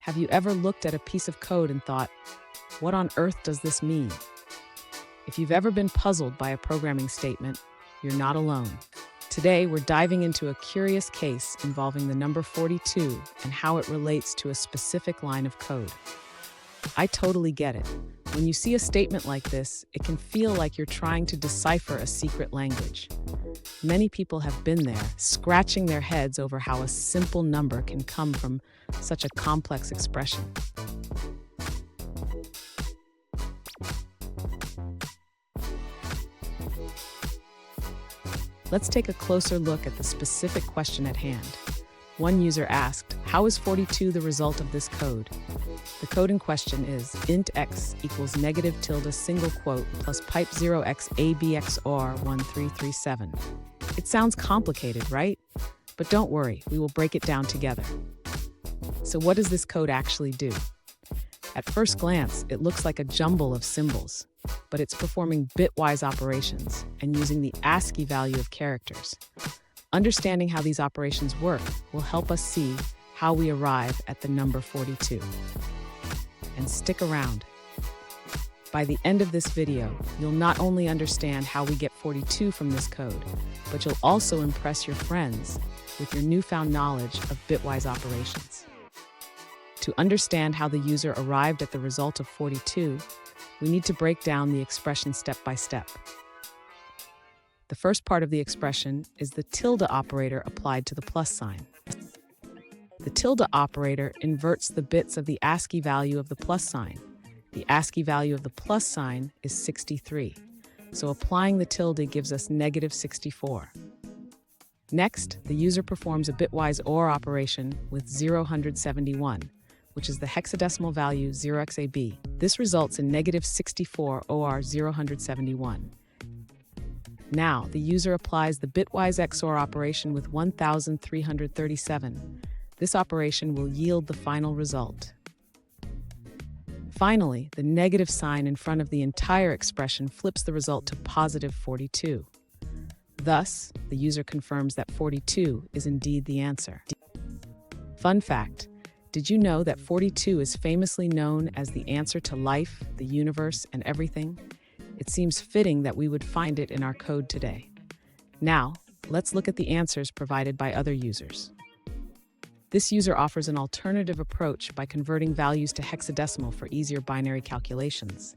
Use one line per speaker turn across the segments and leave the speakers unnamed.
Have you ever looked at a piece of code and thought, what on earth does this mean? If you've ever been puzzled by a programming statement, you're not alone. Today, we're diving into a curious case involving the number 42 and how it relates to a specific line of code. I totally get it. When you see a statement like this, it can feel like you're trying to decipher a secret language. Many people have been there, scratching their heads over how a simple number can come from such a complex expression. Let's take a closer look at the specific question at hand. One user asked, how is 42 the result of this code? The code in question is int x equals negative tilde single quote plus pipe 0x abxor 1337. It sounds complicated, right? But don't worry, we will break it down together. So what does this code actually do? At first glance, it looks like a jumble of symbols, but it's performing bitwise operations and using the ASCII value of characters. Understanding how these operations work will help us see how we arrive at the number 42. And stick around. By the end of this video, you'll not only understand how we get 42 from this code, but you'll also impress your friends with your newfound knowledge of bitwise operations. To understand how the user arrived at the result of 42, we need to break down the expression step by step. The first part of the expression is the tilde operator applied to the plus sign. The tilde operator inverts the bits of the ASCII value of the plus sign. The ASCII value of the plus sign is 63, so applying the tilde gives us negative 64. Next, the user performs a bitwise OR operation with 071, which is the hexadecimal value 0xab. This results in negative 64 OR 071. Now, the user applies the bitwise XOR operation with 1337. This operation will yield the final result. Finally, the negative sign in front of the entire expression flips the result to positive 42. Thus, the user confirms that 42 is indeed the answer. Fun fact, did you know that 42 is famously known as the answer to life, the universe, and everything? It seems fitting that we would find it in our code today. Now, let's look at the answers provided by other users. This user offers an alternative approach by converting values to hexadecimal for easier binary calculations.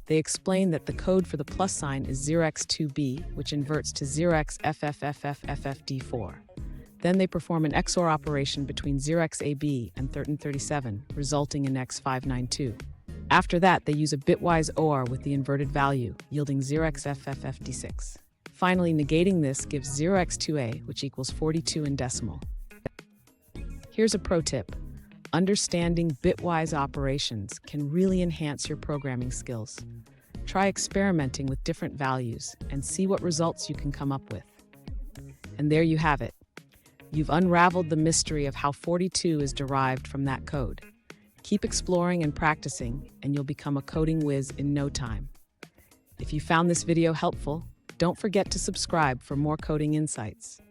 They explain that the code for the plus sign is 0x2b, which inverts to 0xffffffd4. Then they perform an XOR operation between 0xab and 1337, resulting in x592. After that, they use a bitwise OR with the inverted value, yielding 0xffffd6. Finally, negating this gives 0x2a, which equals 42 in decimal. Here's a pro tip. Understanding bitwise operations can really enhance your programming skills. Try experimenting with different values and see what results you can come up with. And there you have it. You've unraveled the mystery of how 42 is derived from that code. Keep exploring and practicing, and you'll become a coding whiz in no time. If you found this video helpful, don't forget to subscribe for more coding insights.